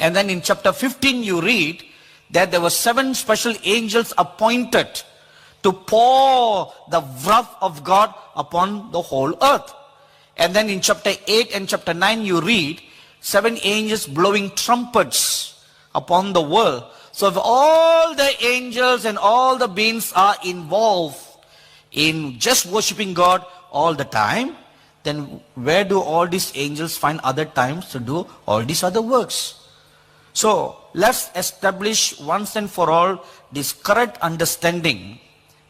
And then in chapter 15 you read that there were 7 special angels appointed to pour the wrath of God upon the whole earth. And then in chapter 8 and chapter 9 you read 7 angels blowing trumpets upon the world. So if all the angels and all the beings are involved in just worshiping God all the time, then where do all these angels find other times to do all these other works? So let's establish once and for all this correct understanding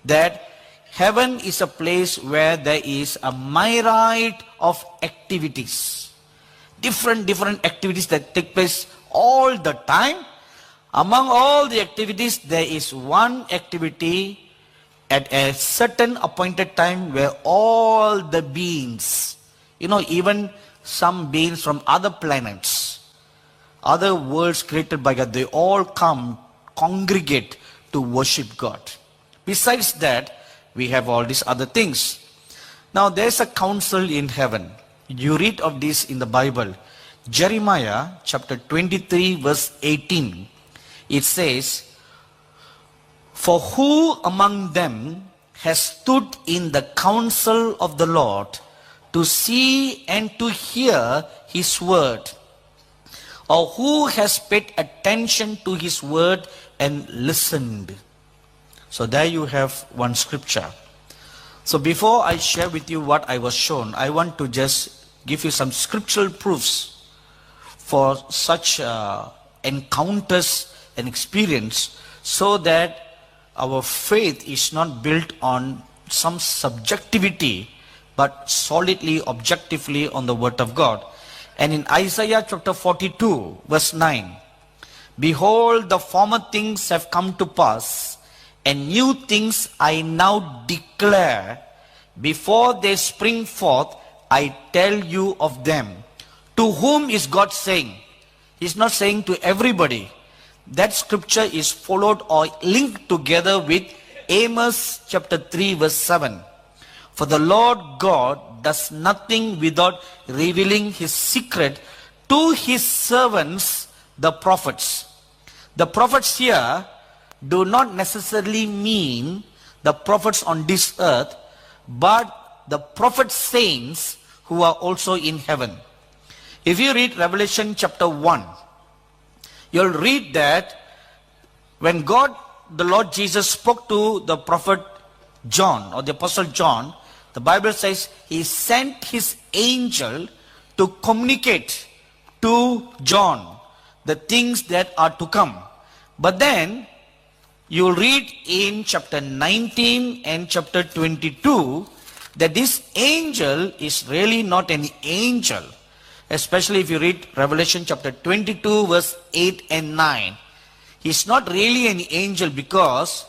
that heaven is a place where there is a myriad of activities. Different activities that take place all the time. Among all the activities, there is one activity at a certain appointed time where all the beings, even some beings from other planets, other worlds created by God, they all come, congregate to worship God. Besides that, we have all these other things. Now there's a council in heaven. You read of this in the Bible. Jeremiah chapter 23 verse 18. It says, "For who among them has stood in the counsel of the Lord to see and to hear his word? Or who has paid attention to his word and listened?" So there you have one scripture. So before I share with you what I was shown, I want to just give you some scriptural proofs for such encounters and experience, so that our faith is not built on some subjectivity, but solidly, objectively on the word of God. And in Isaiah chapter 42 verse 9, "Behold, the former things have come to pass, and new things I now declare. Before they spring forth, I tell you of them." To whom is God saying? He's not saying to everybody. That scripture is followed or linked together with Amos chapter 3 verse 7. "For the Lord God does nothing without revealing his secret to his servants, the prophets." The prophets here do not necessarily mean the prophets on this earth, but the prophet saints who are also in heaven. If you read Revelation chapter 1, you'll read that when God, the Lord Jesus, spoke to the prophet John or the apostle John, the Bible says he sent his angel to communicate to John the things that are to come. But then you'll read in chapter 19 and chapter 22 that this angel is really not an angel. Especially if you read Revelation chapter 22 verse 8 and 9. He's not really an angel, because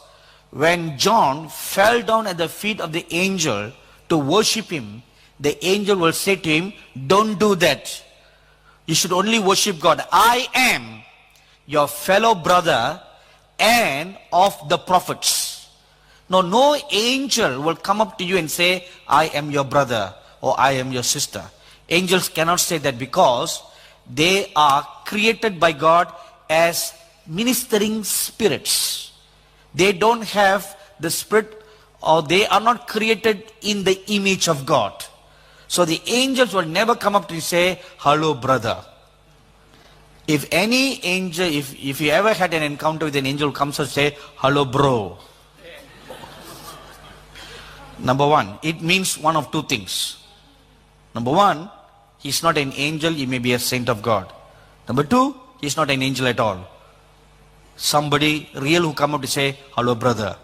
when John fell down at the feet of the angel to worship him, the angel will say to him, "Don't do that. You should only worship God. I am your fellow brother and of the prophets." No angel will come up to you and say, "I am your brother," or "I am your sister." Angels cannot say that, because they are created by God as ministering spirits. They don't have the spirit, or they are not created in the image of God. So the angels will never come up to you and say, "Hello, brother." If any angel, if you ever had an encounter with an angel who comes and say, "Hello, bro." Number one, it means one of two things. Number one, he's not an angel, he may be a saint of God. Number two, he's not an angel at all. Somebody real who come up to say, "Hello, brother."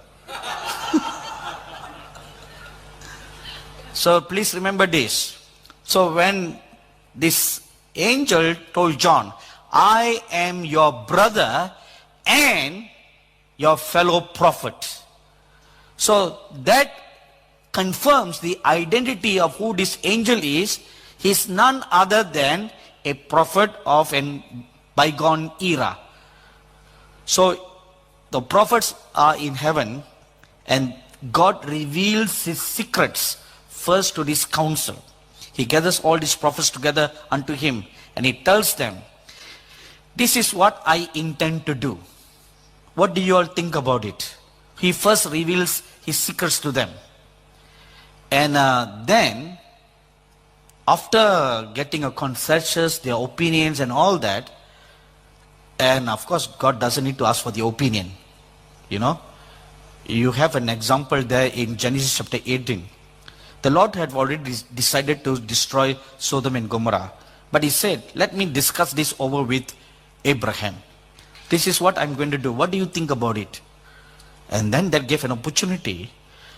So please remember this. So when this angel told John, "I am your brother and your fellow prophet," so that confirms the identity of who this angel is. He's none other than a prophet of a bygone era. So the prophets are in heaven, and God reveals his secrets first to this council. He gathers all these prophets together unto him, and he tells them, This is what I intend to do. What do you all think about it? He first reveals his secrets to them. And then, after getting a consensus, their opinions and all that, and of course God doesn't need to ask for the opinion. You know, you have an example there in Genesis chapter 18. The Lord had already decided to destroy Sodom and Gomorrah. But he said, let me discuss this over with Abraham. This is what I'm going to do. What do you think about it? And then that gave an opportunity.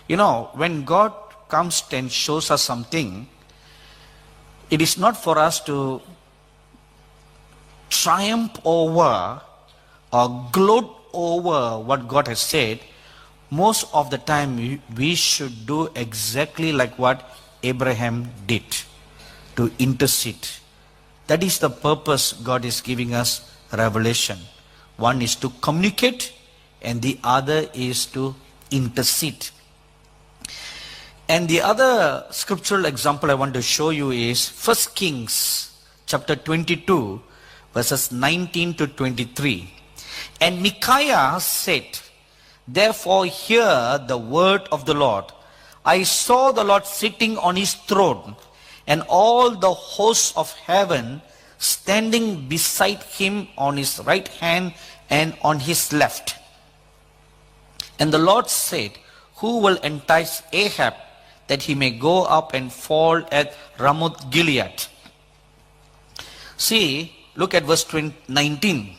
You know, when God comes and shows us something, it is not for us to triumph over or gloat over what God has said. Most of the time we should do exactly like what Abraham did, to intercede. That is the purpose God is giving us revelation. One is to communicate and the other is to intercede. And the other scriptural example I want to show you is 1 Kings chapter 22 verses 19 to 23. And Micaiah said, therefore hear the word of the Lord. I saw the Lord sitting on his throne, and all the hosts of heaven standing beside him on his right hand and on his left. And the Lord said, who will entice Ahab that he may go up and fall at Ramoth Gilead? See, look at verse 19.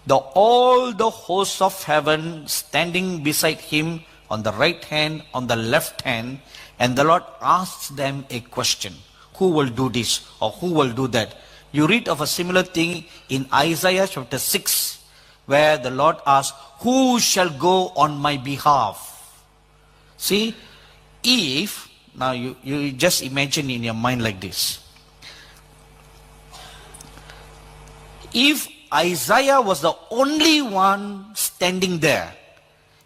All the hosts of heaven standing beside him on the right hand, on the left hand, and the Lord asks them a question. Who will do this or who will do that? You read of a similar thing in Isaiah chapter 6, where the Lord asks, who shall go on my behalf? See, if, now you just imagine in your mind like this. If Isaiah was the only one standing there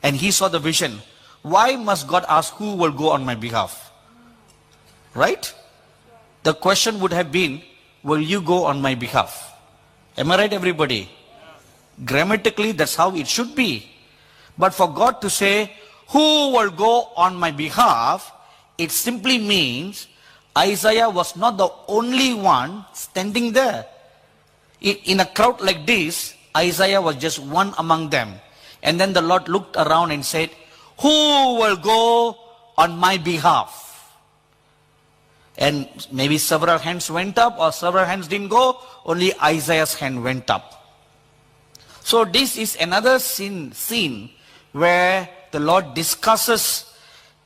and he saw the vision, why must God ask who will go on my behalf? Right? The question would have been, will you go on my behalf? Am I right, everybody? Grammatically, that's how it should be. But for God to say, who will go on my behalf, it simply means Isaiah was not the only one standing there. In a crowd like this, Isaiah was just one among them. And then the Lord looked around and said, who will go on my behalf? And maybe several hands went up or several hands didn't go, only Isaiah's hand went up. So this is another scene where the Lord discusses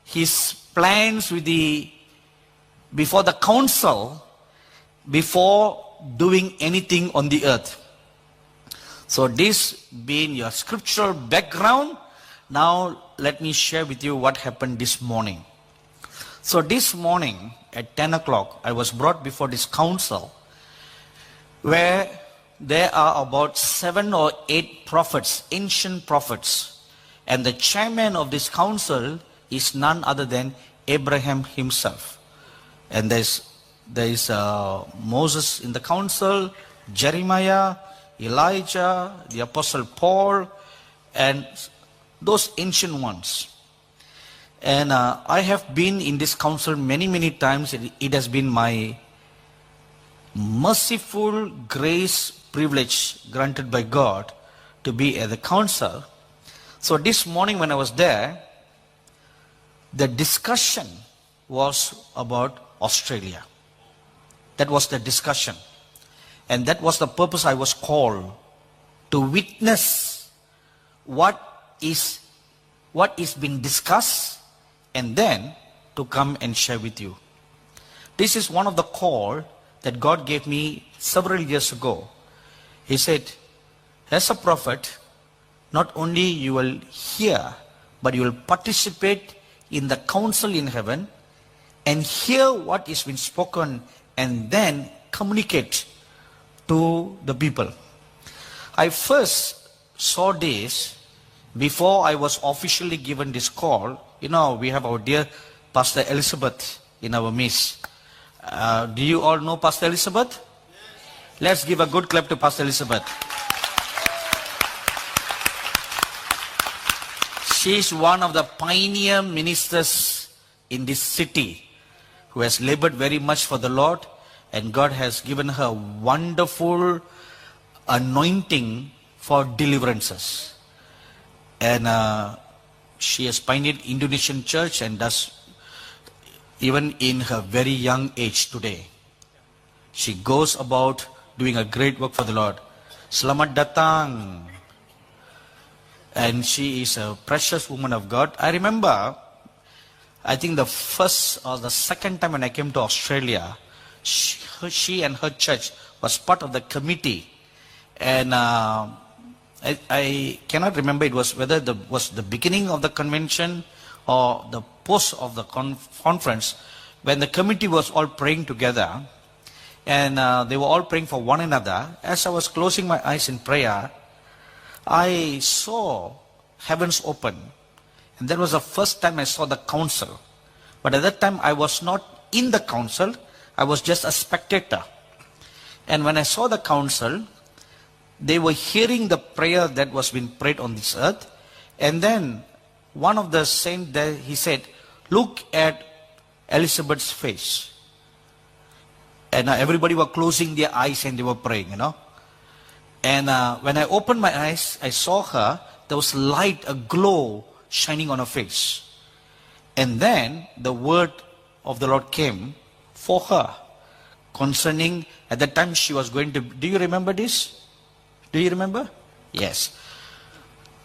his plans before the council, before doing anything on the earth. So this being your scriptural background, now let me share with you what happened this morning. So this morning at 10 o'clock, I was brought before this council where there are about 7 or 8 prophets, ancient prophets. And the chairman of this council is none other than Abraham himself. And there is Moses in the council, Jeremiah, Elijah, the Apostle Paul, and those ancient ones. And I have been in this council many times. It has been my merciful grace privilege granted by God to be at the council. So this morning when I was there, the discussion was about Australia. That was the discussion. And that was the purpose I was called, to witness what is being discussed and then to come and share with you. This is one of the call that God gave me several years ago. He said, as a prophet, not only you will hear, but you will participate in the council in heaven and hear what is being spoken and then communicate to the people. I first saw this before I was officially given this call. You know, we have our dear Pastor Elizabeth in our midst. Do you all know Pastor Elizabeth? Let's give a good clap to Pastor Elizabeth. She is one of the pioneer ministers in this city who has labored very much for the Lord, and God has given her wonderful anointing for deliverances. And she has pioneered Indonesian church and does even in her very young age today. She goes about doing a great work for the Lord. Selamat datang. And she is a precious woman of God. I remember, I think the first or the second time when I came to Australia, she and her church was part of the committee. And I cannot remember it was whether it was the beginning of the convention or the post of the conference, when the committee was all praying together. And they were all praying for one another. As I was closing my eyes in prayer, I saw heavens open. And that was the first time I saw the council. But at that time, I was not in the council. I was just a spectator. And when I saw the council, they were hearing the prayer that was being prayed on this earth. And then one of the saints there, he said, look at Elizabeth's face. And everybody were closing their eyes and they were praying, you know. And when I opened my eyes, I saw her. There was light, a glow shining on her face. And then the word of the Lord came for her concerning, at that time she was going to, do you remember this? Do you remember? Yes.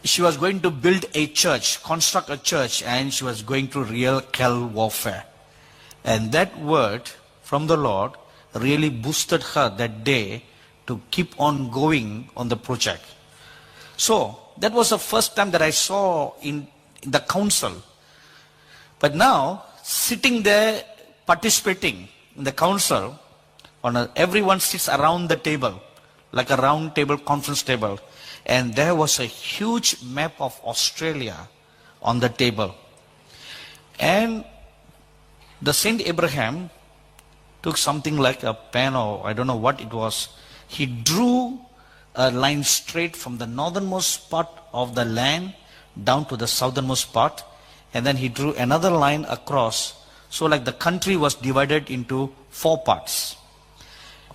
She was going to build a church, construct a church, and she was going through real hell warfare. And that word from the Lord really boosted her that day to keep on going on the project. So that was the first time that I saw in the council. But now, sitting there, participating in the council, everyone sits around the table, like a round table, conference table. And there was a huge map of Australia on the table. And the Saint Abraham took something like a pen, or I don't know what it was. He drew a line straight from the northernmost part of the land down to the southernmost part. And then he drew another line across. So like the country was divided into 4 parts.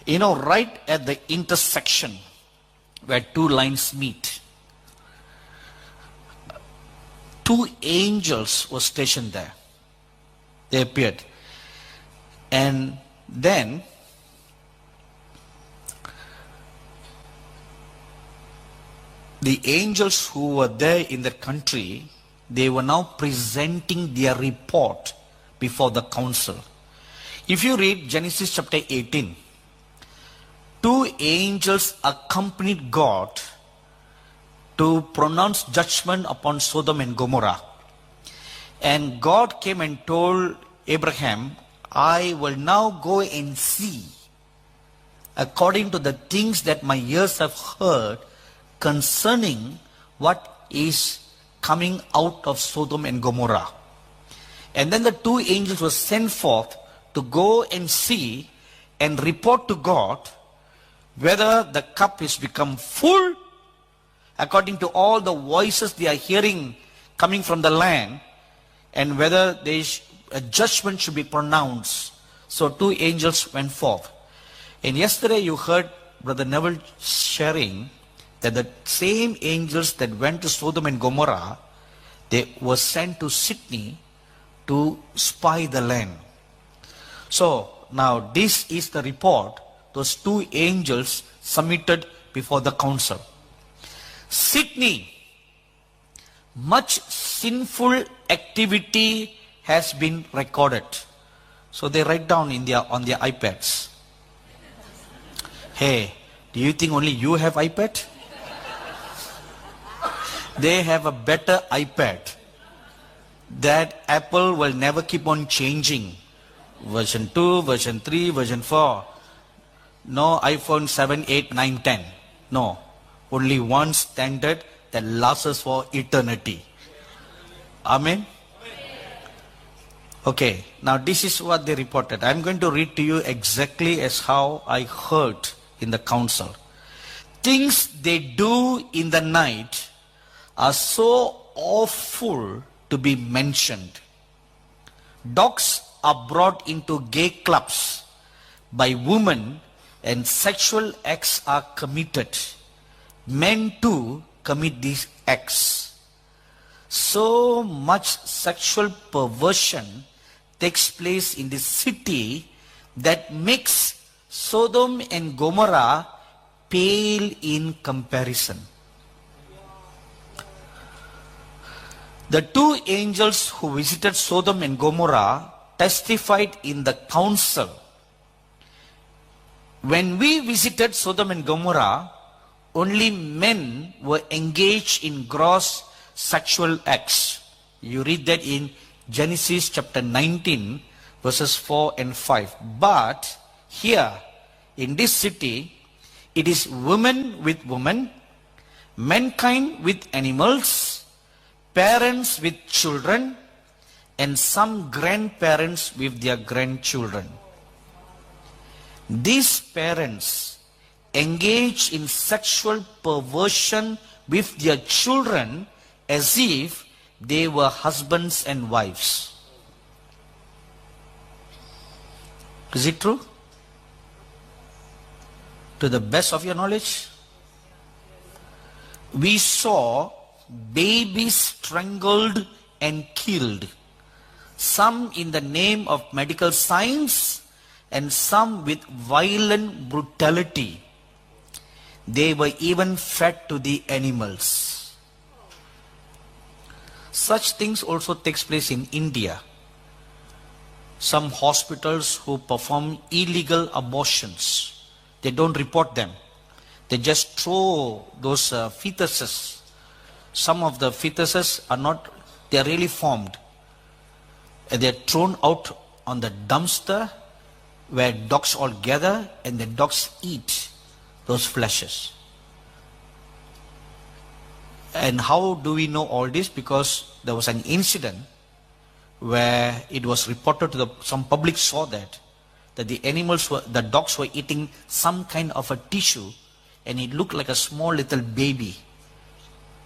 You know, right at the intersection where 2 lines meet, 2 angels were stationed there. They appeared. And then the angels who were there in their country, they were now presenting their report before the council. If you read Genesis chapter 18, 2 angels accompanied God to pronounce judgment upon Sodom and Gomorrah. And God came and told Abraham, I will now go and see, according to the things that my ears have heard, concerning what is coming out of Sodom and Gomorrah. And then the 2 angels were sent forth to go and see and report to God whether the cup is become full according to all the voices they are hearing coming from the land, and whether a judgment should be pronounced. So 2 angels went forth. And yesterday you heard Brother Neville sharing that the same angels that went to Sodom and Gomorrah, they were sent to Sydney to spy the land. So now this is the report those 2 angels submitted before the council. Sydney, much sinful activity has been recorded. So they write down on their iPads. Hey, do you think only you have iPad? They have a better iPad that Apple will never keep on changing. Version 2, version 3, version 4. No iPhone 7, 8, 9, 10. No. Only one standard that lasts us for eternity. Amen? Now this is what they reported. I'm going to read to you exactly as how I heard in the council. Things they do in the night are so awful to be mentioned. Dogs are brought into gay clubs by women and sexual acts are committed. Men too commit these acts. So much sexual perversion takes place in the city that makes Sodom and Gomorrah pale in comparison. The two angels who visited Sodom and Gomorrah testified in the council. When we visited Sodom and Gomorrah, only men were engaged in gross sexual acts. You read that in Genesis chapter 19, verses 4 and 5. But here, in this city, it is women with women, mankind with animals, parents with children, and some grandparents with their grandchildren. These parents engage in sexual perversion with their children as if they were husbands and wives. Is it true? To the best of your knowledge? We saw babies strangled and killed, some in the name of medical science and some with violent brutality. They were even fed to the animals. Such things also takes place in India. Some hospitals who perform illegal abortions, they don't report them. They just throw those fetuses. Some of the fetuses are not, they are really formed. And they are thrown out on the dumpster where dogs all gather and the dogs eat those fleshes. And how do we know all this? Because there was an incident where it was reported to some public saw that the dogs were eating some kind of a tissue and it looked like a small little baby.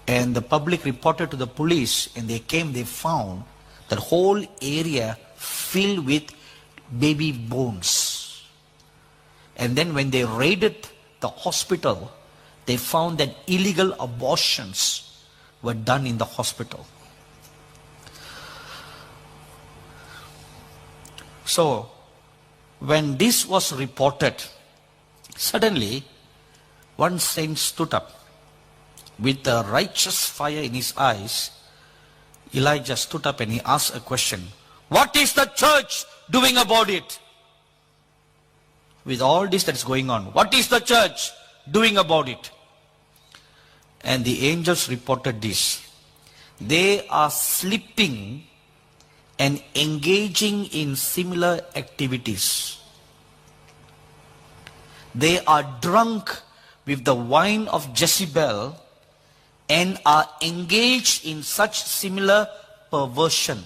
And the public reported to the police and they came, they found the whole area filled with baby bones. And then when they raided the hospital, they found that illegal abortions were done in the hospital. So, when this was reported, suddenly one saint stood up with a righteous fire in his eyes. Elijah stood up and he asked a question. What is the church doing about it? With all this that is going on, what is the church doing about it? And the angels reported this. They are sleeping and engaging in similar activities. They are drunk with the wine of Jezebel and are engaged in such similar perversion.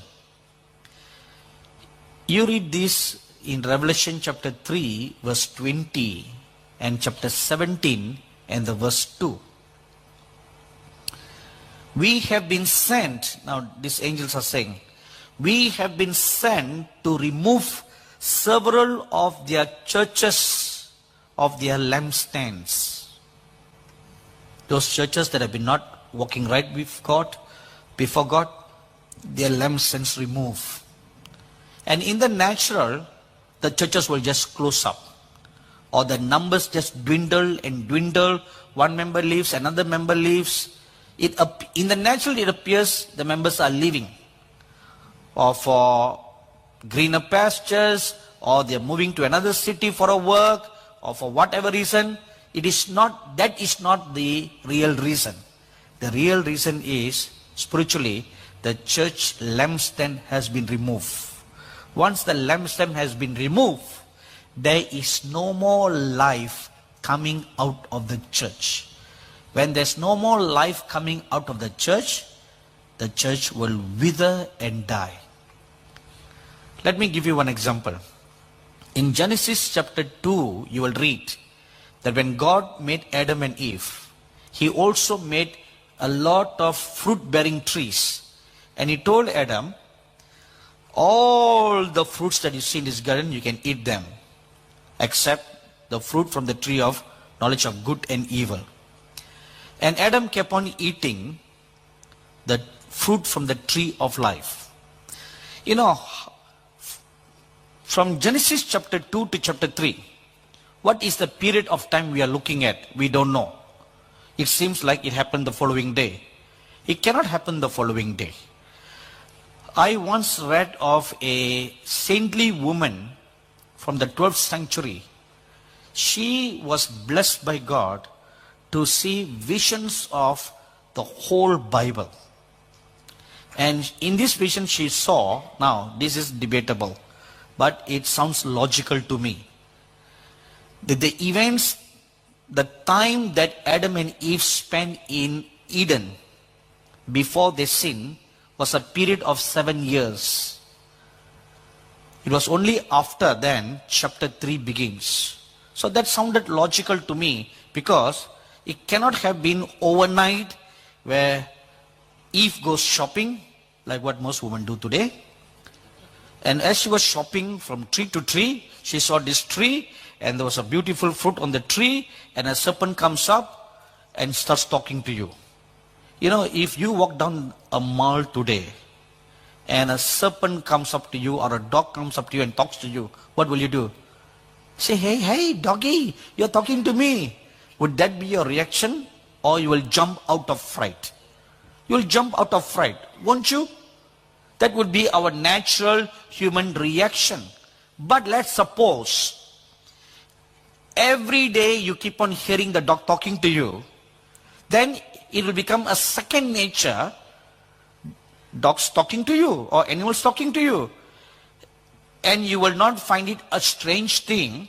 You read this in Revelation chapter 3 verse 20 and chapter 17 and the verse 2. We have been sent, now these angels are saying, we have been sent to remove several of their churches of their lampstands. Those churches that have been not walking right with God, before God, their lampstands removed. And in the natural, the churches will just close up. Or the numbers just dwindle and dwindle. One member leaves, another member leaves. In the natural, it appears the members are leaving. Or for greener pastures, or they're moving to another city for a work, or for whatever reason. That is not the real reason. The real reason is, spiritually, the church lampstand has been removed. Once the lampstand has been removed, there is no more life coming out of the church. When there's no more life coming out of the church will wither and die. Let me give you one example. In Genesis chapter 2, you will read that when God made Adam and Eve, he also made a lot of fruit-bearing trees. And he told Adam, all the fruits that you see in this garden, you can eat them, except the fruit from the tree of knowledge of good and evil. And Adam kept on eating the fruit from the tree of life. You know, from Genesis chapter 2 to chapter 3, what is the period of time we are looking at? We don't know. It seems like it happened the following day. It cannot happen the following day. I once read of a saintly woman from the 12th century. She was blessed by God to see visions of the whole Bible. And in this vision she saw, now this is debatable, but it sounds logical to me, that the events, the time that Adam and Eve spent in Eden before they sinned was a period of 7 years. It was only after then chapter 3 begins. So that sounded logical to me, because it cannot have been overnight where Eve goes shopping, like what most women do today. And as she was shopping from tree to tree, she saw this tree, and there was a beautiful fruit on the tree, and a serpent comes up and starts talking to you. You know, if you walk down a mall today, and a serpent comes up to you, or a dog comes up to you and talks to you, what will you do? Say, hey, doggy, you're talking to me. Would that be your reaction? Or you will jump out of fright? You will jump out of fright, won't you? That would be our natural human reaction. But let's suppose every day you keep on hearing the dog talking to you, then it will become a second nature, dogs talking to you or animals talking to you. And you will not find it a strange thing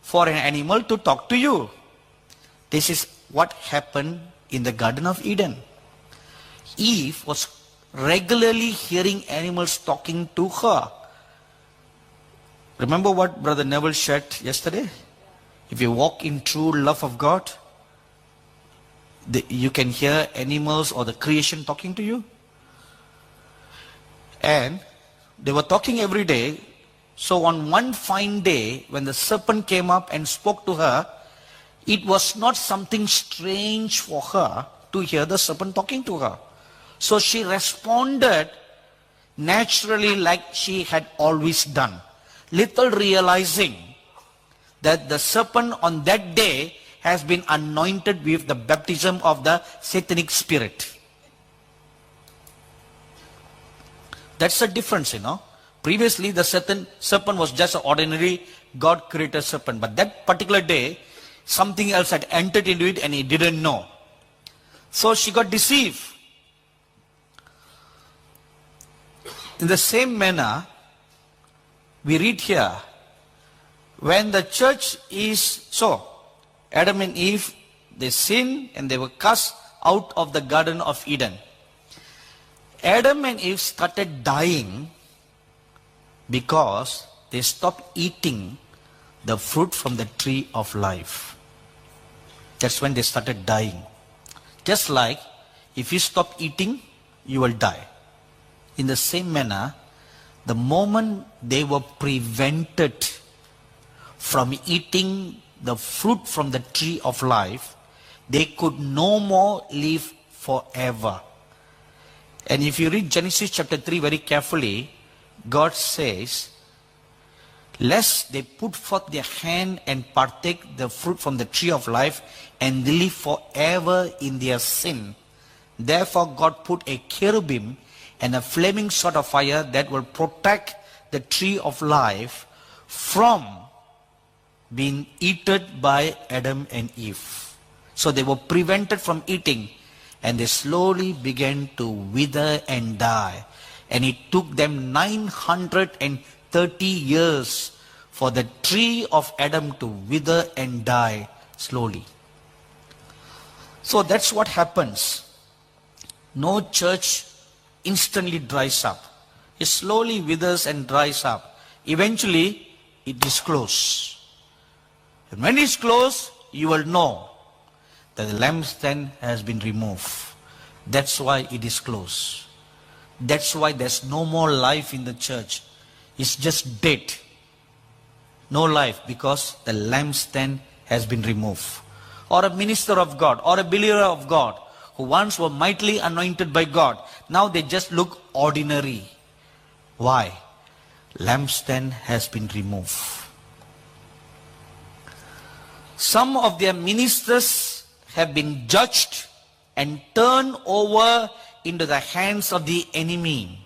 for an animal to talk to you. This is what happened in the Garden of Eden. Eve was regularly hearing animals talking to her. Remember what Brother Neville shared yesterday? If you walk in true love of God, you can hear animals or the creation talking to you. And they were talking every day. So on one fine day, when the serpent came up and spoke to her, it was not something strange for her to hear the serpent talking to her. So she responded naturally, like she had always done, little realizing that the serpent on that day has been anointed with the baptism of the satanic spirit. That's the difference, you know. Previously, the serpent was just an ordinary God-created serpent. But that particular day, something else had entered into it and he didn't know. So she got deceived. In the same manner, we read here, when the church is so, Adam and Eve, they sinned and they were cast out of the Garden of Eden. Adam and Eve started dying because they stopped eating the fruit from the tree of life. That's when they started dying. Just like if you stop eating, you will die. In the same manner, the moment they were prevented from eating the fruit from the tree of life, they could no more live forever. And if you read Genesis chapter 3 very carefully, God says, lest they put forth their hand and partake the fruit from the tree of life and live forever in their sin. Therefore God put a cherubim and a flaming sword of fire that will protect the tree of life from being eaten by Adam and Eve. So they were prevented from eating, and they slowly began to wither and die. And it took them 930 years for the tree of Adam to wither and die slowly. So that's what happens. No church instantly dries up. It slowly withers and dries up. Eventually, it is closed. And when it's closed, you will know that the lampstand has been removed. That's why it is closed. That's why there's no more life in the church. It's just dead. No life because the lampstand has been removed. Or a minister of God or a believer of God who once were mightily anointed by God, now they just look ordinary. Why? Lampstand has been removed. Some of their ministers have been judged and turned over into the hands of the enemy.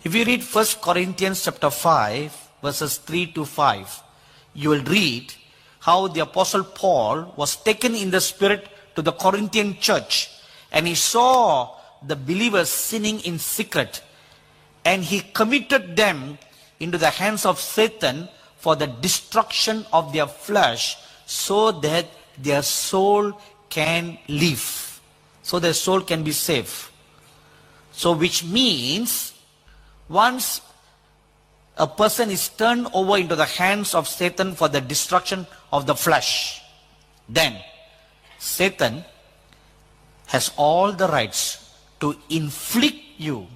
If you read 1 Corinthians chapter 5, verses 3 to 5, you will read how the Apostle Paul was taken in the Spirit to the Corinthian church, and he saw the believers sinning in secret, and he committed them into the hands of Satan for the destruction of their flesh, so that their soul can live, so their soul can be saved. So which means once a person is turned over into the hands of Satan for the destruction of the flesh, then Satan has all the rights to inflict you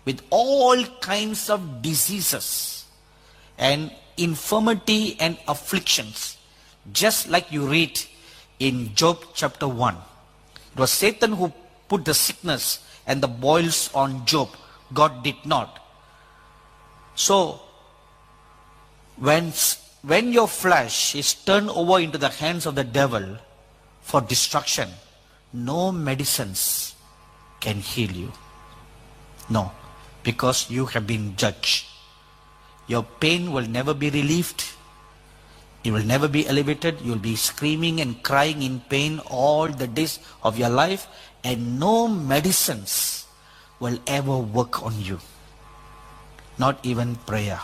with all kinds of diseases and infirmity and afflictions. Just like you read in Job chapter 1. It was Satan who put the sickness and the boils on Job. God did not. So, when your flesh is turned over into the hands of the devil for destruction, no medicines can heal you. No, because you have been judged. Your pain will never be relieved. You will never be elevated. You will be screaming and crying in pain all the days of your life, and no medicines will ever work on you. Not even prayer.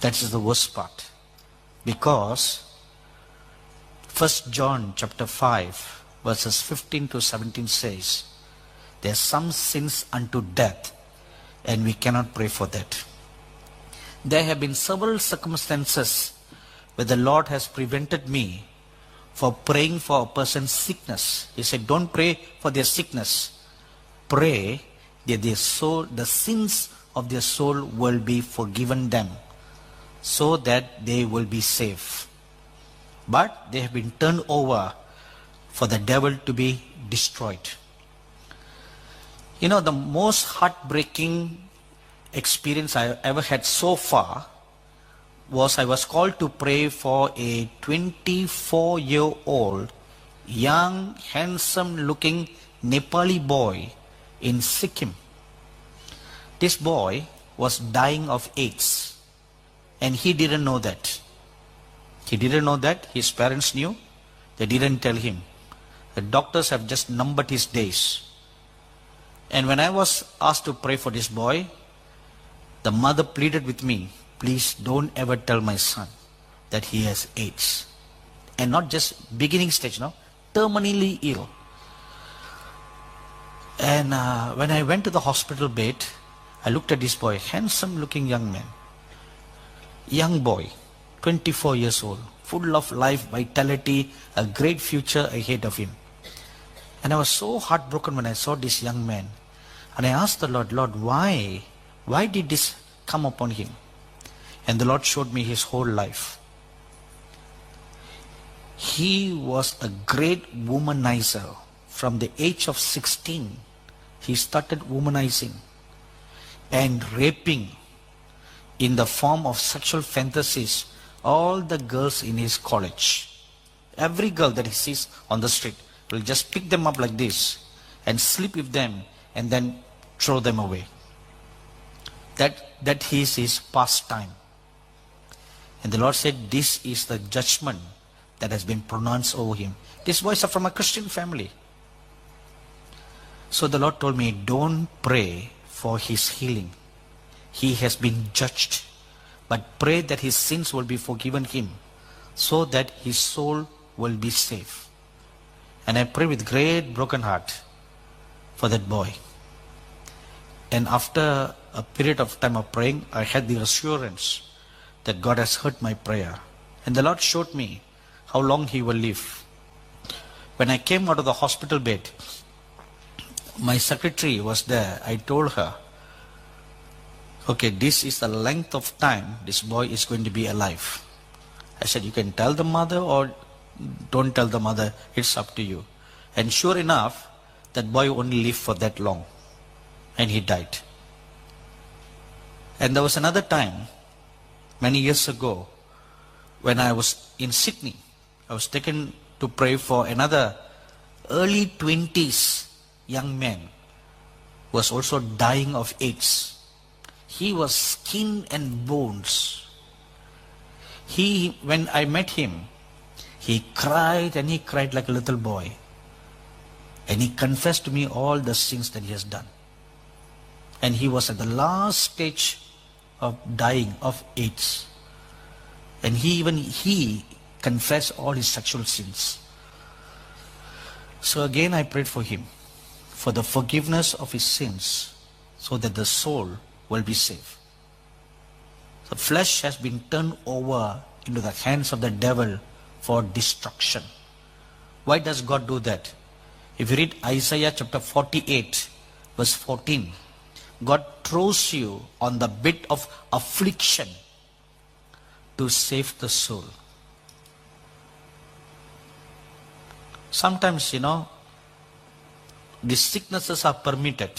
That is the worst part. Because 1 John chapter 5 verses 15 to 17 says, there are some sins unto death, and we cannot pray for that. There have been several circumstances where the Lord has prevented me for praying for a person's sickness. He said, don't pray for their sickness. Pray that their soul, the sins of their soul will be forgiven them, so that they will be safe. But they have been turned over for the devil to be destroyed. You know, the most heartbreaking experience I ever had so far was I was called to pray for a 24-year-old, young, handsome-looking Nepali boy in Sikkim. This boy was dying of AIDS, and he didn't know that. He didn't know that. His parents knew. They didn't tell him. The doctors have just numbered his days. And when I was asked to pray for this boy, the mother pleaded with me, please don't ever tell my son that he has AIDS. And not just beginning stage, no, terminally ill. And when I went to the hospital bed, I looked at this boy, handsome looking young man. Young boy, 24 years old, full of life, vitality, a great future ahead of him. And I was so heartbroken when I saw this young man. And I asked the Lord, Lord, why? Why did this come upon him? And the Lord showed me his whole life. He was a great womanizer. From the age of 16, he started womanizing and raping in the form of sexual fantasies all the girls in his college. Every girl that he sees on the street will just pick them up like this and sleep with them and then throw them away. That is his pastime. And the Lord said, this is the judgment that has been pronounced over him. These boys are from a Christian family. So the Lord told me, don't pray for his healing. He has been judged. But pray that his sins will be forgiven him, so that his soul will be safe. And I pray with great broken heart for that boy. And after a period of time of praying, I had the assurance that God has heard my prayer And the Lord showed me how long he will live. When I came out of the hospital bed, my secretary was there. I told her, okay, this is the length of time this boy is going to be alive. I said, you can tell the mother or don't tell the mother, it's up to you. And sure enough, that boy only lived for that long. And he died. And there was another time, many years ago, when I was in Sydney. I was taken to pray for another early 20s young man who was also dying of AIDS. He was skin and bones. When I met him, he cried and he cried like a little boy. And he confessed to me all the sins that he has done. And he was at the last stage of dying of AIDS. And he confessed all his sexual sins. So again I prayed for him, for the forgiveness of his sins, so that the soul will be saved. The flesh has been turned over into the hands of the devil for destruction. Why does God do that? If you read Isaiah chapter 48, verse 14, God throws you on the bit of affliction to save the soul. Sometimes, these sicknesses are permitted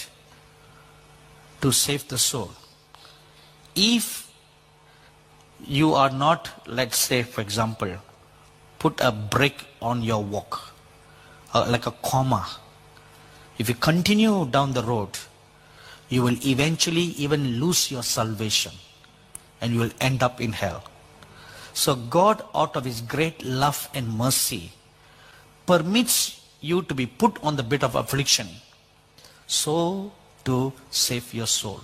to save the soul. If you are not, let's say, for example, put a brake on your walk, like a comma. If you continue down the road, you will eventually even lose your salvation and you will end up in hell. So God, out of his great love and mercy, permits you to be put on the bit of affliction so to save your soul.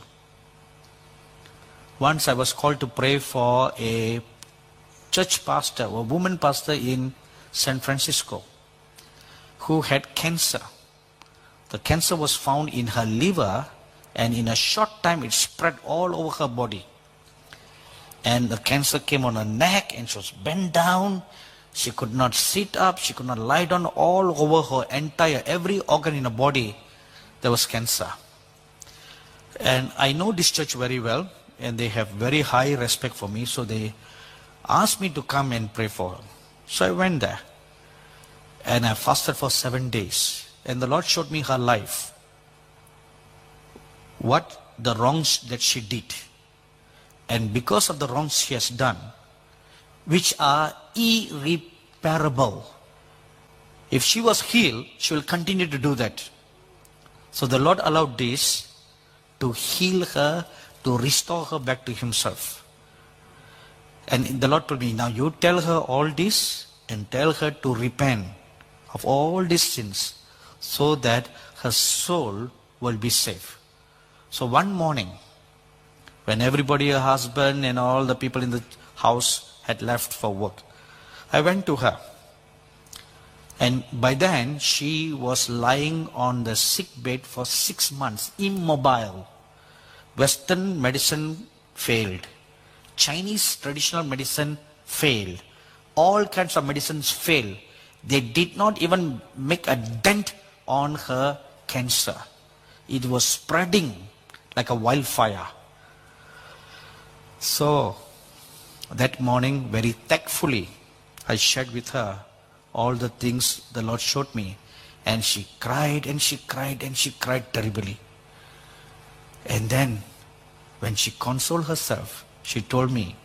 Once I was called to pray for a church pastor, a woman pastor in San Francisco, who had cancer. The cancer was found in her liver, and in a short time it spread all over her body. And the cancer came on her neck, and she was bent down. She could not sit up, she could not lie down. All over her every organ in her body, there was cancer. And I know this church very well, and they have very high respect for me, so they asked me to come and pray for her. So I went there, and I fasted for 7 days, and the Lord showed me her life, what the wrongs that she did. And because of the wrongs she has done, which are irreparable, if she was healed, she will continue to do that. So the Lord allowed this to heal her, to restore her back to himself. And the Lord told me, now you tell her all this and tell her to repent of all these sins so that her soul will be safe. So one morning, when everybody, her husband and all the people in the house had left for work, I went to her. And by then, she was lying on the sick bed for 6 months, immobile. Western medicine failed. Chinese traditional medicine failed. All kinds of medicines failed. They did not even make a dent on her cancer. It was spreading like a wildfire. So, that morning, very thankfully, I shared with her all the things the Lord showed me. And she cried and she cried and she cried terribly. And then, when she consoled herself, she told me,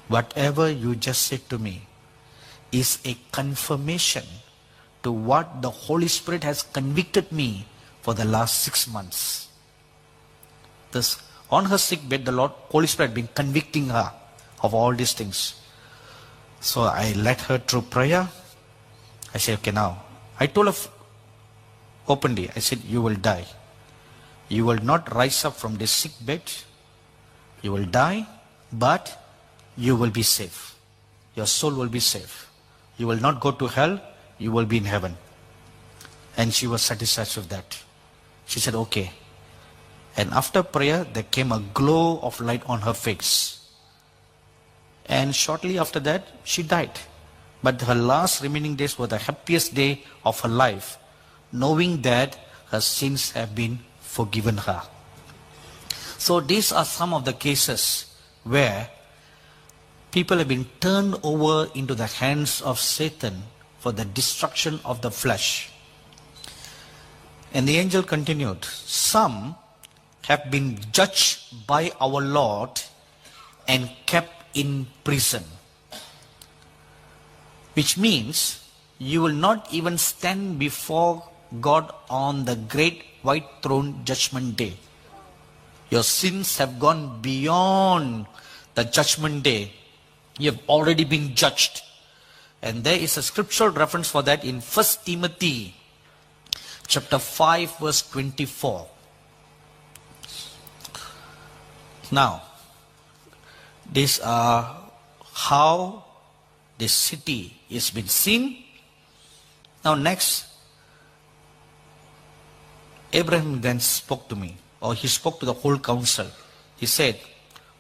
whatever you just said to me is a confirmation to what the Holy Spirit has convicted me for the last 6 months. On her sick bed, the Holy Spirit had been convicting her of all these things. So I led her through prayer. I said, okay, now. I told her openly, I said, you will die. You will not rise up from this sick bed. You will die, but you will be safe. Your soul will be safe. You will not go to hell. You will be in heaven. And she was satisfied with that. She said, okay. And after prayer, there came a glow of light on her face. And shortly after that, she died. But her last remaining days were the happiest day of her life, knowing that her sins have been forgiven her. So these are some of the cases where people have been turned over into the hands of Satan for the destruction of the flesh. And the angel continued, some have been judged by our Lord and kept in prison. Which means you will not even stand before God on the great white throne judgment day. Your sins have gone beyond the judgment day. You have already been judged. And there is a scriptural reference for that in 1 Timothy chapter 5 verse 24. Now, these are how the city is been seen. Now next, Abraham then spoke to me, or he spoke to the whole council. He said,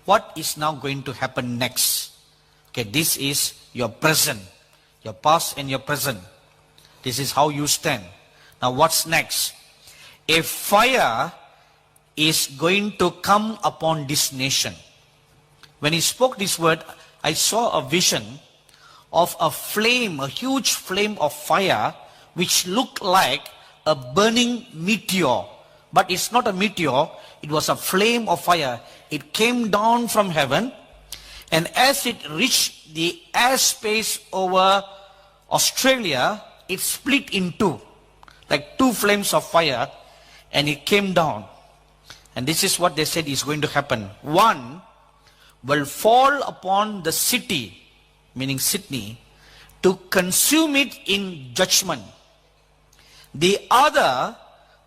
what is now going to happen next? Okay, this is your present, your past and your present. This is how you stand. Now what's next? A fire is going to come upon this nation. When he spoke this word, I saw a vision of a flame, a huge flame of fire, which looked like a burning meteor. But it's not a meteor, it was a flame of fire. It came down from heaven, and as it reached the airspace over Australia, it split in two, like two flames of fire, and it came down. And this is what they said is going to happen. One will fall upon the city, meaning Sydney, to consume it in judgment. The other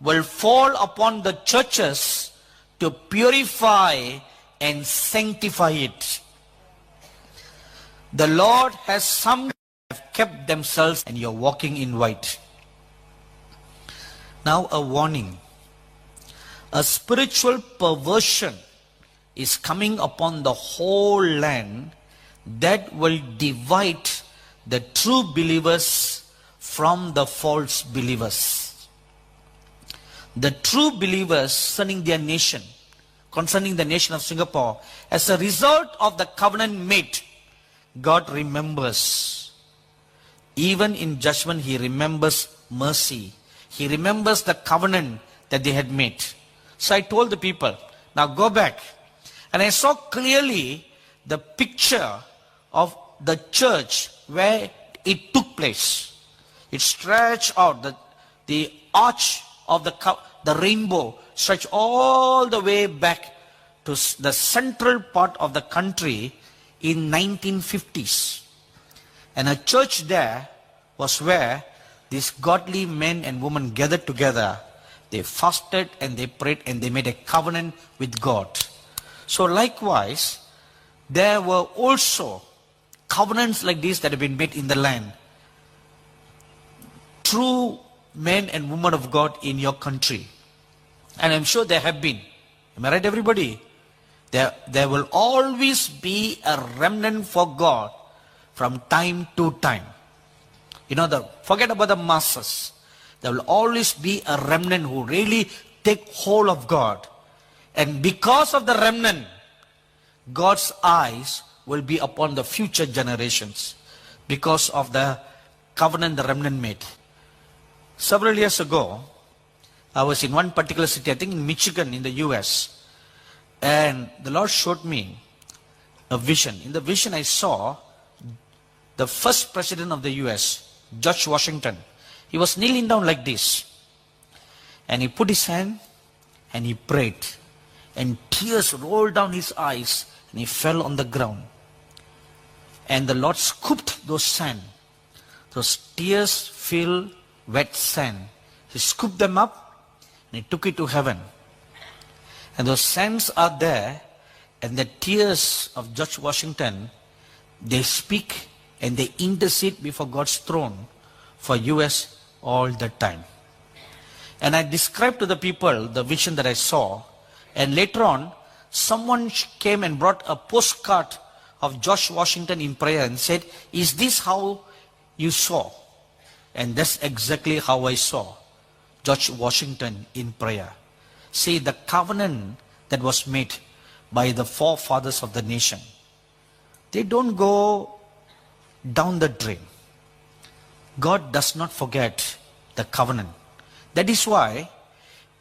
will fall upon the churches to purify and sanctify it. The Lord has some have kept themselves, and you're walking in white. Now a warning. A spiritual perversion is coming upon the whole land that will divide the true believers from the false believers. The true believers concerning their nation, concerning the nation of Singapore, as a result of the covenant made, God remembers. Even in judgment, He remembers mercy. He remembers the covenant that they had made. So I told the people, now go back. And I saw clearly the picture of the church where it took place. It stretched out, the arch of the rainbow stretched all the way back to the central part of the country in 1950s. And a church there was where these godly men and women gathered together. They fasted and they prayed and they made a covenant with God. So likewise, there were also covenants like this that have been made in the land. True men and women of God in your country. And I'm sure there have been. Am I right, everybody? There will always be a remnant for God from time to time. You know, forget about the masses. There will always be a remnant who really take hold of God. And because of the remnant, God's eyes will be upon the future generations because of the covenant the remnant made. Several years ago, I was in one particular city, I think in Michigan in the US, and the Lord showed me a vision. In the vision I saw the first president of the US, George Washington. He was kneeling down like this, and he put his hand and he prayed, and tears rolled down his eyes, and he fell on the ground. And the Lord scooped those sand, those tears-filled wet sand. He scooped them up and he took it to heaven. And those sands are there, and the tears of George Washington, they speak and they intercede before God's throne for US all the time. And I described to the people the vision that I saw, and later on someone came and brought a postcard of George Washington in prayer and said, "Is this how you saw?" And that's exactly how I saw George Washington in prayer. See, the covenant that was made by the forefathers of the nation, they don't go down the drain. God does not forget the covenant. That is why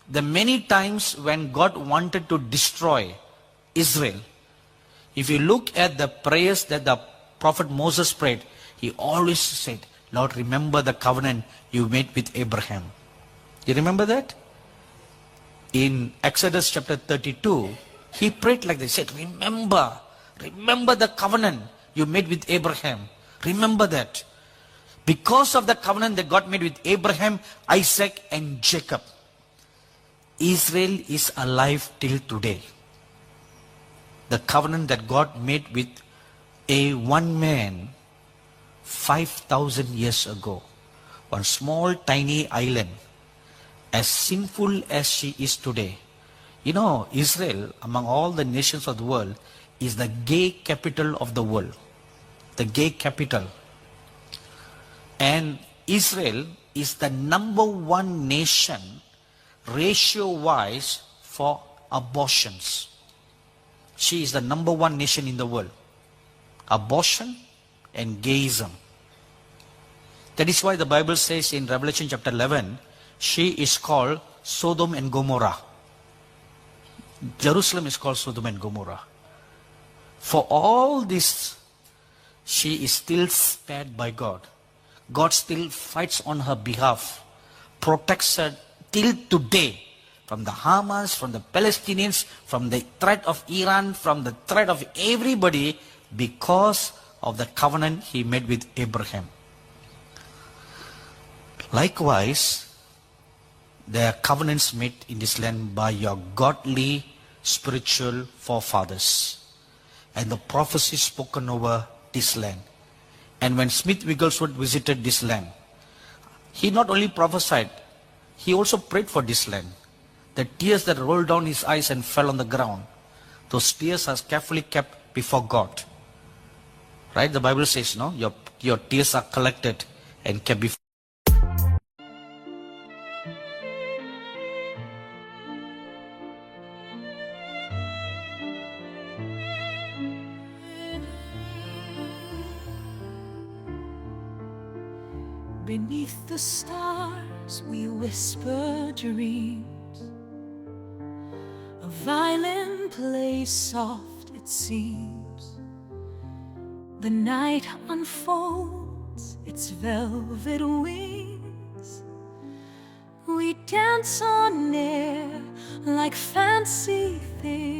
the many times when God wanted to destroy Israel, if you look at the prayers that the prophet Moses prayed, he always said, "Lord, remember the covenant you made with Abraham." You remember that? In Exodus chapter 32, he prayed like this. He said, remember the covenant you made with Abraham. Remember that. Because of the covenant that God made with Abraham, Isaac, and Jacob, Israel is alive till today. The covenant that God made with a one man 5,000 years ago, one small tiny island, as sinful as she is today. You know, Israel, among all the nations of the world, is the gay capital of the world. The gay capital. And Israel is the number one nation, ratio-wise, for abortions. She is the number one nation in the world. Abortion and gayism. That is why the Bible says in Revelation chapter 11, she is called Sodom and Gomorrah. Jerusalem is called Sodom and Gomorrah. For all this, she is still spared by God. God still fights on her behalf, protects her till today from the Hamas, from the Palestinians, from the threat of Iran, from the threat of everybody, because of the covenant he made with Abraham. Likewise, there are covenants made in this land by your godly spiritual forefathers and the prophecies spoken over this land. And when Smith Wigglesworth visited this land, he not only prophesied, he also prayed for this land. The tears that rolled down his eyes and fell on the ground, those tears are carefully kept before God. Right? The Bible says, no, your tears are collected and kept before. Beneath the stars we whisper dreams. A violin plays soft, it seems. The night unfolds its velvet wings. We dance on air like fancy things.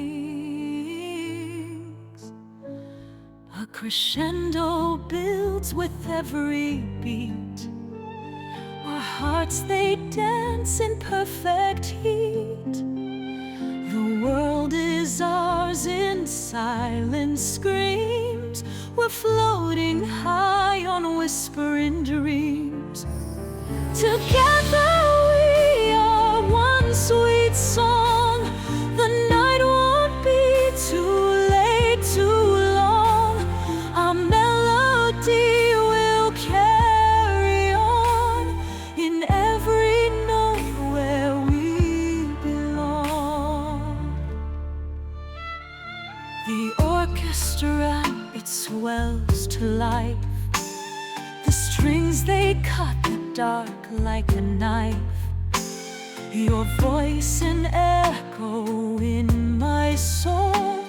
A crescendo builds with every beat. Our hearts, they dance in perfect heat. The world is ours in silent screams. We're floating high on whispering dreams. Together we are one sweet song. The night won't be too late, too long. Our melody will carry on in every note where we belong. The orchestra, it swells to life. The strings, they cut the dark like a knife. Your voice an echo in my soul.